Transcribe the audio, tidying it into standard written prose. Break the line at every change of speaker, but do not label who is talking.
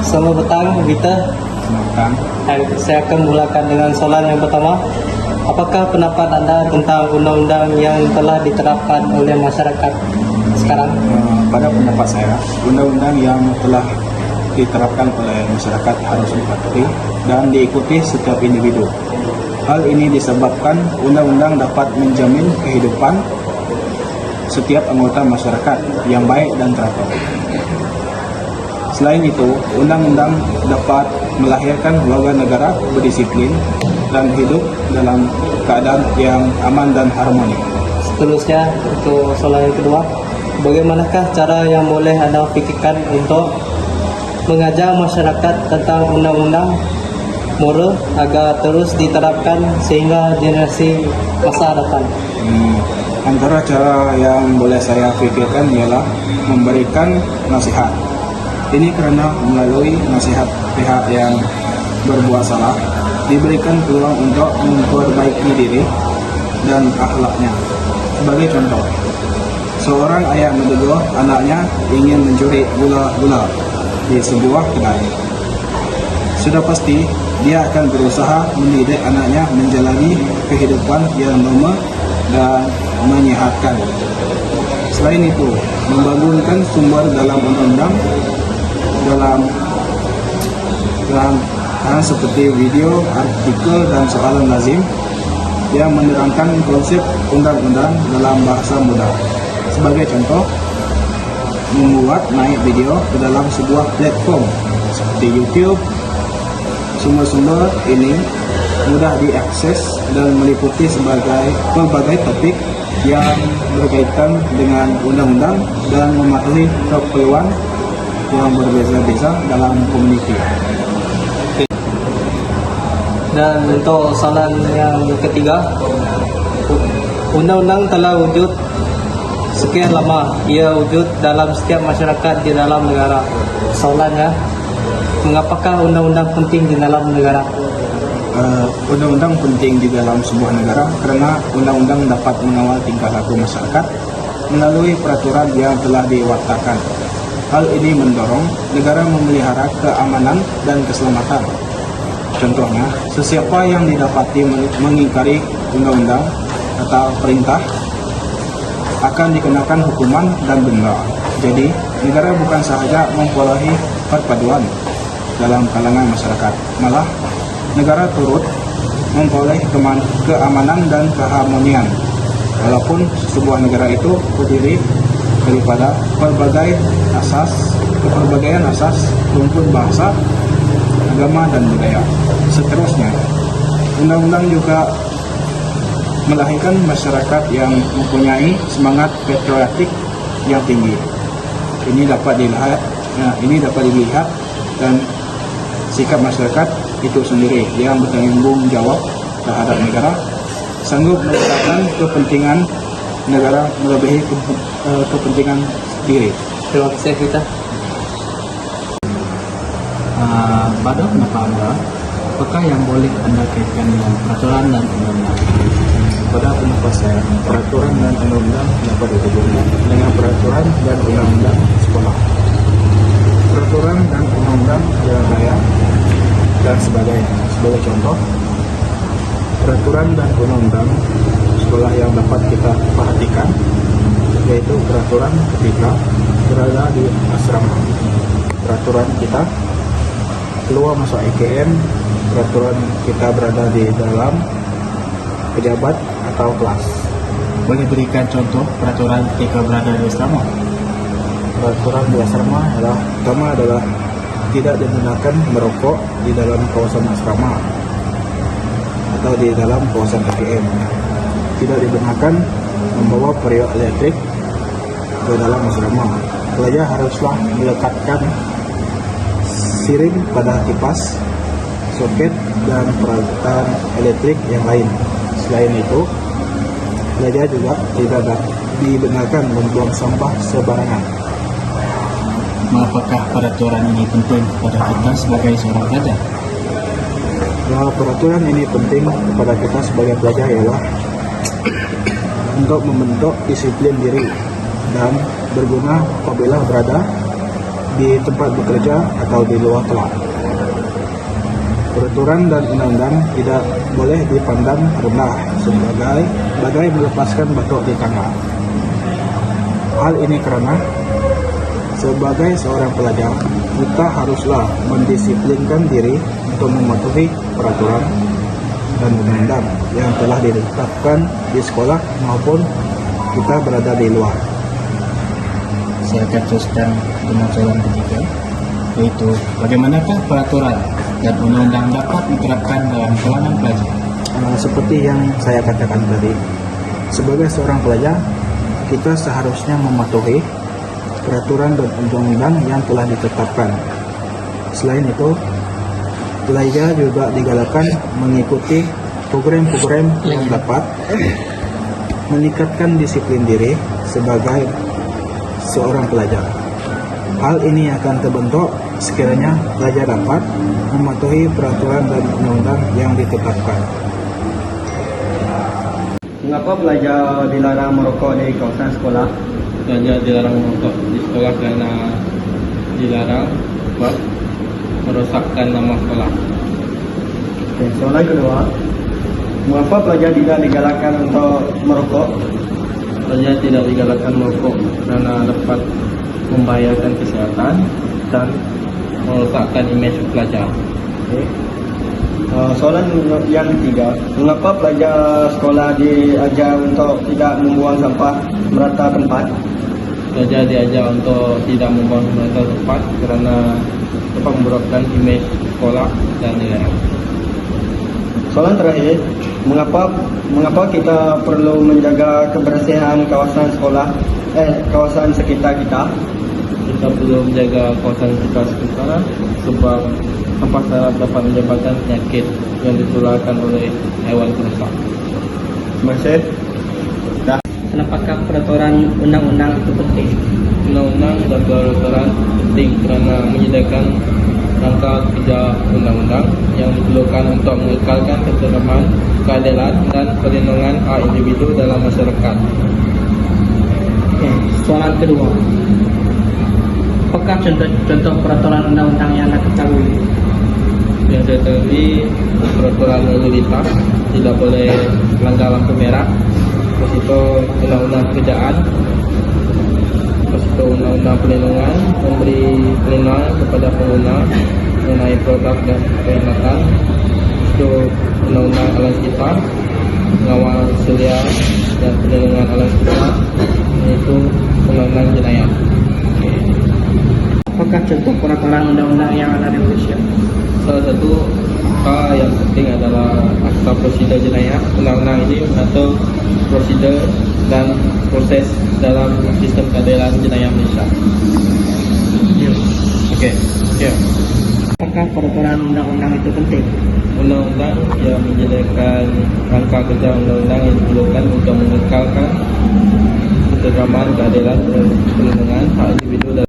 Selamat petang, Vita.
Selamat.
Saya akan mulakan dengan soalan yang pertama. Apakah pendapat Anda tentang undang-undang yang telah diterapkan oleh masyarakat sekarang?
Pada pendapat saya, undang-undang yang telah diterapkan oleh masyarakat harus dipatuhi dan diikuti setiap individu. Hal ini disebabkan undang-undang dapat menjamin kehidupan setiap anggota masyarakat yang baik dan teratur. Selain itu, undang-undang dapat melahirkan warga negara berdisiplin dan hidup dalam keadaan yang aman dan harmoni.
Seterusnya, untuk soalan yang kedua, bagaimanakah cara yang boleh Anda pikirkan untuk mengajar masyarakat tentang undang-undang moral agar terus diterapkan sehingga generasi masa datang?
Antara cara yang boleh saya pikirkan ialah memberikan nasihat. Ini karena melalui nasihat pihak yang berbuat salah diberikan peluang untuk memperbaiki diri dan akhlaknya. Sebagai contoh, seorang ayah menegur anaknya ingin mencuri gula-gula di sebuah kedai. Sudah pasti dia akan berusaha mendidik anaknya menjalani kehidupan yang normal dan menyehatkan. Selain itu, membangunkan sumber dalam undang-undang dalam hal seperti video, artikel, dan soalan lazim yang menerangkan konsep undang-undang dalam bahasa mudah. Sebagai contoh, membuat naik video ke dalam sebuah platform seperti YouTube. Sumber-sumber ini mudah diakses dan meliputi berbagai topik yang berkaitan dengan undang-undang dan mematuhi keperluan yang berbeza-beza dalam komuniti.
Dan untuk soalan yang ketiga, undang-undang telah wujud sekian lama. Ia wujud dalam setiap masyarakat di dalam negara. Soalannya, mengapakah undang-undang penting di dalam negara?
Undang-undang penting di dalam sebuah negara karena undang-undang dapat mengawal tingkah laku masyarakat melalui peraturan yang telah diwatakan. Hal ini mendorong negara memelihara keamanan dan keselamatan. Contohnya, sesiapa yang didapati mengingkari undang-undang atau perintah akan dikenakan hukuman dan denda. Jadi, negara bukan sahaja memperoleh perpaduan dalam kalangan masyarakat, malah negara turut memperoleh keamanan dan keharmonian. Walaupun sebuah negara itu terdiri daripada keperbedaan asas rumpun bangsa, agama, dan budaya. Seterusnya, undang-undang juga melahirkan masyarakat yang mempunyai semangat patriotik yang tinggi. Ini dapat dilihat dan sikap masyarakat itu sendiri yang bertanggung jawab terhadap negara, sanggup menegakkan kepentingan negara melebihi kepentingan diri.
Terima kasih, Vita.
Pada pendapat Anda, apakah yang boleh Anda kaitkan dengan peraturan dan undang-undang?
Pada pendapat saya, peraturan dan undang-undang dapat dihubungkan dengan peraturan dan undang-undang sekolah. Peraturan dan undang-undang jalan raya dan sebagainya. Sebagai contoh, peraturan dan undang-undang sekolah yang dapat kita perhatikan yaitu peraturan ketika berada di asrama, peraturan kita keluar masuk IKN, peraturan kita berada di dalam pejabat atau kelas.
Boleh berikan contoh peraturan ketika berada di asrama?
Peraturan di asrama adalah tidak dibenarkan merokok di dalam kawasan asrama atau di dalam kawasan IKN. Tidak dibenarkan membawa periuk elektrik ke dalam asrama. Pelajar haruslah melekatkan sirip pada kipas, soket, dan peralatan elektrik yang lain. Selain itu, pelajar juga tidak dibenarkan membuang sampah sembarangan.
Apakah peraturan ini penting pada kita sebagai seorang pelajar?
Peraturan ini penting kepada kita sebagai pelajar ialah untuk membentuk disiplin diri dan berguna apabila berada di tempat bekerja atau di luar kelas. Peraturan dan undang-undang tidak boleh dipandang rendah sebagai melepaskan batuk di tangan. Hal ini karena sebagai seorang pelajar, kita haruslah mendisiplinkan diri untuk mematuhi peraturan dan undang-undang yang telah ditetapkan di sekolah maupun kita berada di luar.
Saya akan teruskan dengan soalan ketiga, yaitu bagaimanakah peraturan dan undang-undang dapat diterapkan dalam kalangan pelajar?
Seperti yang saya katakan tadi, sebagai seorang pelajar, kita seharusnya mematuhi peraturan dan undang-undang yang telah ditetapkan. Selain itu, pelajar juga digalakkan mengikuti program-program yang dapat meningkatkan disiplin diri sebagai seorang pelajar. Hal ini akan terbentuk sekiranya pelajar dapat mematuhi peraturan dan undang-undang yang ditetapkan.
Mengapa pelajar dilarang merokok di kawasan sekolah?
Pelajar dilarang merokok di sekolah karena dilarang sebab merosakkan nama sekolah.
Soalan kedua, mengapa pelajar tidak digalakkan untuk merokok?
Pelajar tidak digalakkan merokok karena dapat membahayakan kesehatan dan merosakkan imej pelajar.
Soalan yang ketiga, mengapa pelajar sekolah diajar untuk tidak membuang sampah merata tempat?
Pelajar diajar untuk tidak membuang merata tempat kerana dapat memburukkan imej sekolah dan negara.
Soalan terakhir, mengapa kita perlu menjaga kebersihan kawasan sekolah, kawasan sekitar kita?
Kita perlu menjaga kawasan kita sekitar sebab sampah sarap dapat menyebabkan penyakit yang ditularkan oleh haiwan perusak.
Terima kasih. Kenapakah peraturan undang-undang itu penting?
Undang-undang dan peraturan penting kerana menyediakan rangka kerja undang-undang yang diperlukan untuk mengekalkan ketentraman, keadilan dan perlindungan hak individu dalam masyarakat.
Soalan kedua, apakah contoh peraturan undang-undang yang Anda ketahui?
Yang saya ketahui, peraturan lalu lintas tidak boleh melanggar lampu merah. Terus itu undang-undang pekerjaan. Terus itu undang-undang perlindungan, memberi perlindungan kepada pengguna mengenai produk dan perkhidmatan. Itu undang-undang alam sekitar, mengawal selia dan perlindungan alam sekitar. Yaitu undang-undang jenayah.
Apakah contoh peraturan undang-undang yang ada di Malaysia?
Salah satu hal yang penting adalah Akta Prosedur Jenayah. Undang-undang ini mengatur prosedur dan proses dalam sistem keadilan jenayah Malaysia. Okey. Ya.
Apakah peraturan undang-undang itu penting?
Undang-undang yang menyediakan rangka kerja undang-undang yang diperlukan untuk mengekalkan ketentraman, keadilan dan perlindungan hak individu